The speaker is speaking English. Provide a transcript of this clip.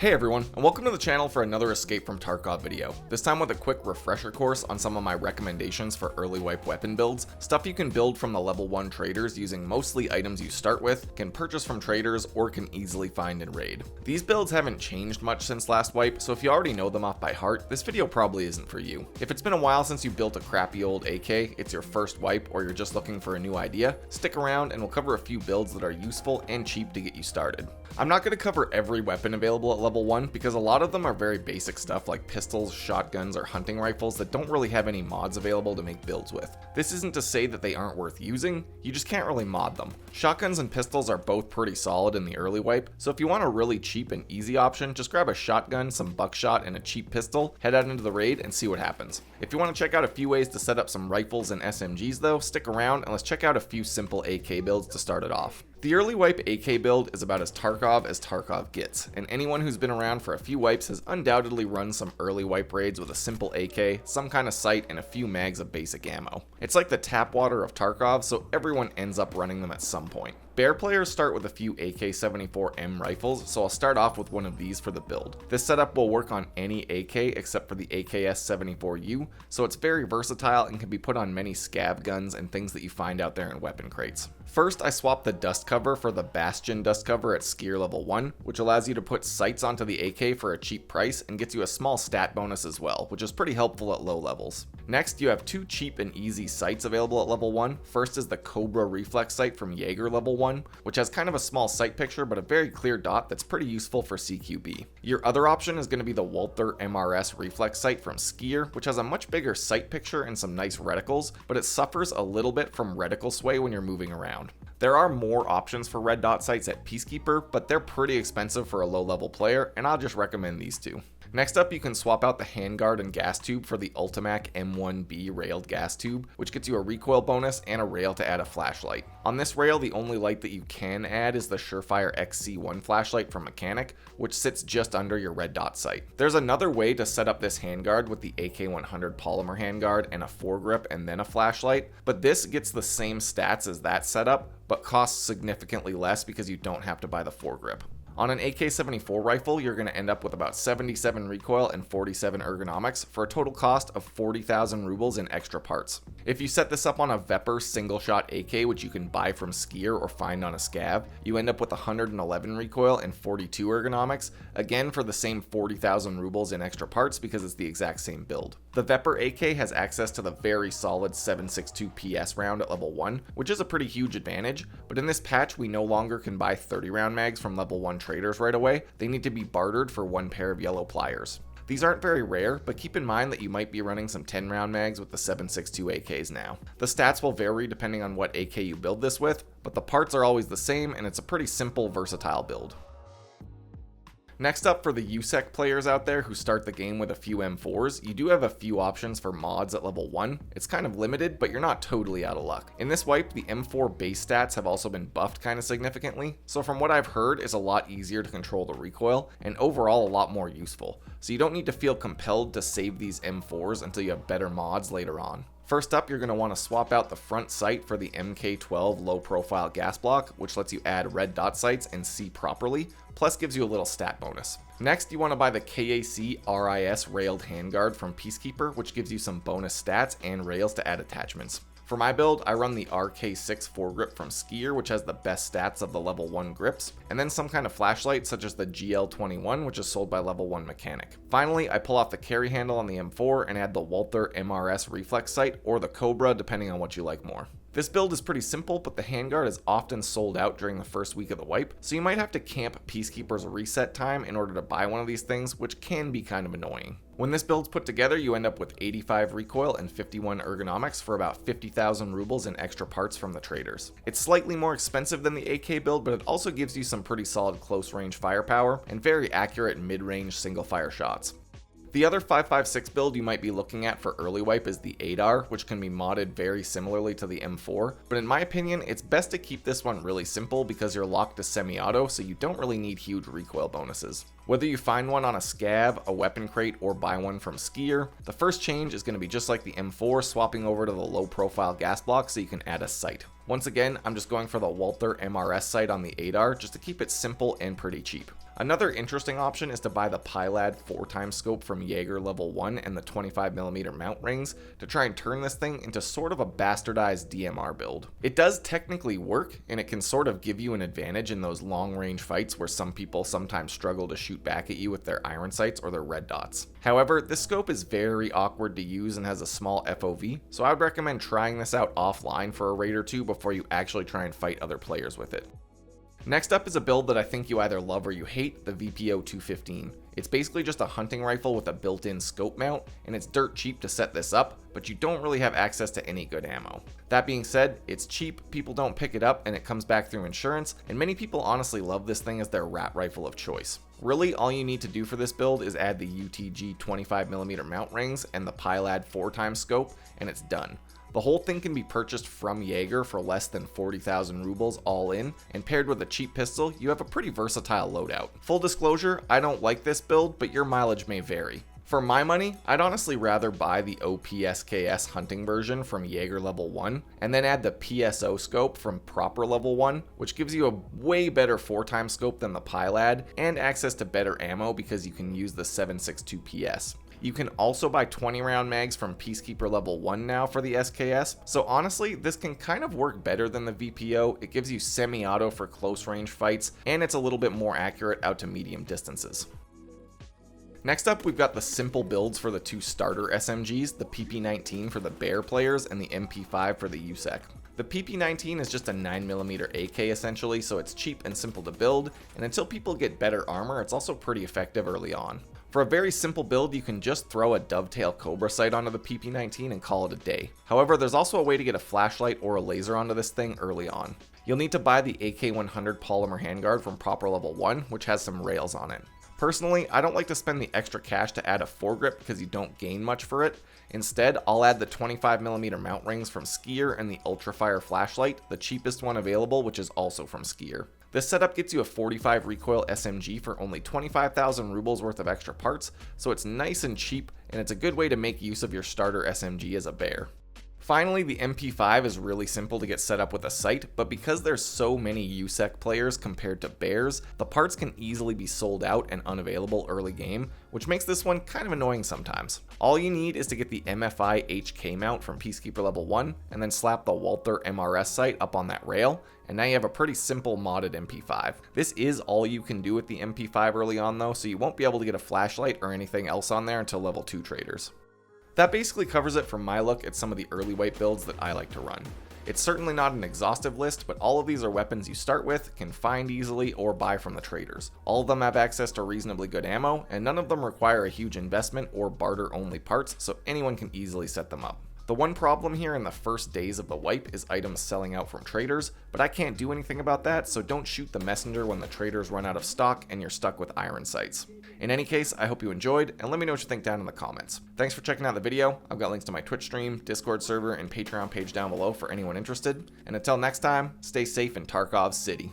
Hey everyone, and welcome to the channel for another Escape from Tarkov video, this time with a quick refresher course on some of my recommendations for early wipe weapon builds, stuff you can build from the level 1 traders using mostly items you start with, can purchase from traders, or can easily find in raid. These builds haven't changed much since last wipe, so if you already know them off by heart, this video probably isn't for you. If it's been a while since you built a crappy old AK, it's your first wipe, or you're just looking for a new idea, stick around and we'll cover a few builds that are useful and cheap to get you started. I'm not going to cover every weapon available at level 1 because a lot of them are very basic stuff like pistols, shotguns, or hunting rifles that don't really have any mods available to make builds with. This isn't to say that they aren't worth using, you just can't really mod them. Shotguns and pistols are both pretty solid in the early wipe, so if you want a really cheap and easy option, just grab a shotgun, some buckshot, and a cheap pistol, head out into the raid, and see what happens. If you want to check out a few ways to set up some rifles and SMGs though, stick around and let's check out a few simple AK builds to start it off. The early wipe AK build is about as Tarkov gets, and anyone who's been around for a few wipes has undoubtedly run some early wipe raids with a simple AK, some kind of sight, and a few mags of basic ammo. It's like the tap water of Tarkov, so everyone ends up running them at some point. Bear players start with a few AK-74M rifles, so I'll start off with one of these for the build. This setup will work on any AK except for the AKS-74U, so it's very versatile and can be put on many scav guns and things that you find out there in weapon crates. First, I swapped the dust cover for the Bastion dust cover at Skier level 1, which allows you to put sights onto the AK for a cheap price and gets you a small stat bonus as well, which is pretty helpful at low levels. Next, you have two cheap and easy sights available at level 1. First is the Cobra reflex sight from Jaeger level 1, which has kind of a small sight picture but a very clear dot that's pretty useful for CQB. Your other option is going to be the Walther MRS reflex sight from Skier, which has a much bigger sight picture and some nice reticles, but it suffers a little bit from reticle sway when you're moving around. There are more options for red dot sights at Peacekeeper, but they're pretty expensive for a low level player, and I'll just recommend these two. Next up, you can swap out the handguard and gas tube for the Ultimac M1B railed gas tube, which gets you a recoil bonus and a rail to add a flashlight. On this rail, the only light that you can add is the Surefire XC1 flashlight from Mechanic, which sits just under your red dot sight. There's another way to set up this handguard with the AK100 polymer handguard and a foregrip and then a flashlight, but this gets the same stats as that setup, but costs significantly less because you don't have to buy the foregrip. On an AK-74 rifle, you're going to end up with about 77 recoil and 47 ergonomics for a total cost of 40,000 rubles in extra parts. If you set this up on a Vepr single shot AK, which you can buy from Skier or find on a scav, you end up with 111 recoil and 42 ergonomics, again for the same 40,000 rubles in extra parts because it's the exact same build. The Vepr AK has access to the very solid 7.62 PS round at level 1, which is a pretty huge advantage, but in this patch we no longer can buy 30 round mags from level 1 traders right away. They need to be bartered for one pair of yellow pliers. These aren't very rare, but keep in mind that you might be running some 10 round mags with the 7.62 AKs now. The stats will vary depending on what AK you build this with, but the parts are always the same and it's a pretty simple, versatile build. Next up, for the USEC players out there who start the game with a few M4s, you do have a few options for mods at level 1. It's kind of limited, but you're not totally out of luck. In this wipe, the M4 base stats have also been buffed kind of significantly, so from what I've heard, it's a lot easier to control the recoil, and overall a lot more useful. So you don't need to feel compelled to save these M4s until you have better mods later on. First up, you're going to want to swap out the front sight for the MK12 low profile gas block, which lets you add red dot sights and see properly, plus gives you a little stat bonus. Next, you want to buy the KAC RIS railed handguard from Peacekeeper, which gives you some bonus stats and rails to add attachments. For my build, I run the RK6 foregrip from Skier, which has the best stats of the level 1 grips, and then some kind of flashlight such as the GL21, which is sold by level 1 Mechanic. Finally, I pull off the carry handle on the M4 and add the Walther MRS reflex sight or the Cobra, depending on what you like more. This build is pretty simple, but the handguard is often sold out during the first week of the wipe, so you might have to camp Peacekeeper's reset time in order to buy one of these things, which can be kind of annoying. When this build's put together, you end up with 85 recoil and 51 ergonomics for about 50,000 rubles in extra parts from the traders. It's slightly more expensive than the AK build, but it also gives you some pretty solid close range firepower and very accurate mid-range single fire shots. The other 5.56 build you might be looking at for early wipe is the ADAR, which can be modded very similarly to the M4, but in my opinion, it's best to keep this one really simple because you're locked to semi-auto, so you don't really need huge recoil bonuses. Whether you find one on a scav, a weapon crate, or buy one from Skier, the first change is going to be just like the M4, swapping over to the low profile gas block so you can add a sight. Once again, I'm just going for the Walther MRS sight on the ADAR just to keep it simple and pretty cheap. Another interesting option is to buy the Pylad 4x scope from Jaeger level 1 and the 25mm mount rings to try and turn this thing into sort of a bastardized DMR build. It does technically work, and it can sort of give you an advantage in those long range fights where some people sometimes struggle to shoot back at you with their iron sights or their red dots. However, this scope is very awkward to use and has a small FOV, so I would recommend trying this out offline for a raid or two before you actually try and fight other players with it. Next up is a build that I think you either love or you hate, the VPO 215. It's basically just a hunting rifle with a built-in scope mount, and it's dirt cheap to set this up, but you don't really have access to any good ammo. That being said, it's cheap, people don't pick it up, and it comes back through insurance, and many people honestly love this thing as their rat rifle of choice. Really, all you need to do for this build is add the UTG 25mm mount rings and the Pylad 4x scope, and it's done. The whole thing can be purchased from Jaeger for less than 40,000 rubles all in, and paired with a cheap pistol, you have a pretty versatile loadout. Full disclosure, I don't like this build, but your mileage may vary. For my money, I'd honestly rather buy the OP SKS hunting version from Jaeger level 1, and then add the PSO scope from proper level 1, which gives you a way better 4x scope than the Pylad, and access to better ammo because you can use the 7.62 PS. You can also buy 20 round mags from Peacekeeper level 1 now for the SKS, so honestly, this can kind of work better than the VPO. It gives you semi-auto for close range fights, and it's a little bit more accurate out to medium distances. Next up, we've got the simple builds for the two starter SMGs, the PP19 for the Bear players and the MP5 for the USEC. The PP19 is just a 9mm AK essentially, so it's cheap and simple to build, and until people get better armor, it's also pretty effective early on. For a very simple build, you can just throw a dovetail Cobra sight onto the PP19 and call it a day. However, there's also a way to get a flashlight or a laser onto this thing early on. You'll need to buy the AK-100 polymer handguard from proper level 1, which has some rails on it. Personally, I don't like to spend the extra cash to add a foregrip because you don't gain much for it. Instead, I'll add the 25mm mount rings from Skier and the Ultrafire flashlight, the cheapest one available, which is also from Skier. This setup gets you a 45 recoil SMG for only 25,000 rubles worth of extra parts, so it's nice and cheap, and it's a good way to make use of your starter SMG as a bear. Finally, the MP5 is really simple to get set up with a sight, but because there's so many USEC players compared to bears, the parts can easily be sold out and unavailable early game, which makes this one kind of annoying sometimes. All you need is to get the MFI HK mount from Peacekeeper level 1, and then slap the Walther MRS sight up on that rail, and now you have a pretty simple modded MP5. This is all you can do with the MP5 early on though, so you won't be able to get a flashlight or anything else on there until level 2 traders. That basically covers it from my look at some of the early wipe builds that I like to run. It's certainly not an exhaustive list, but all of these are weapons you start with, can find easily, or buy from the traders. All of them have access to reasonably good ammo, and none of them require a huge investment or barter only parts, so anyone can easily set them up. The one problem here in the first days of the wipe is items selling out from traders, but I can't do anything about that, so don't shoot the messenger when the traders run out of stock and you're stuck with iron sights. In any case, I hope you enjoyed, and let me know what you think down in the comments. Thanks for checking out the video. I've got links to my Twitch stream, Discord server, and Patreon page down below for anyone interested, and until next time, stay safe in Tarkov City.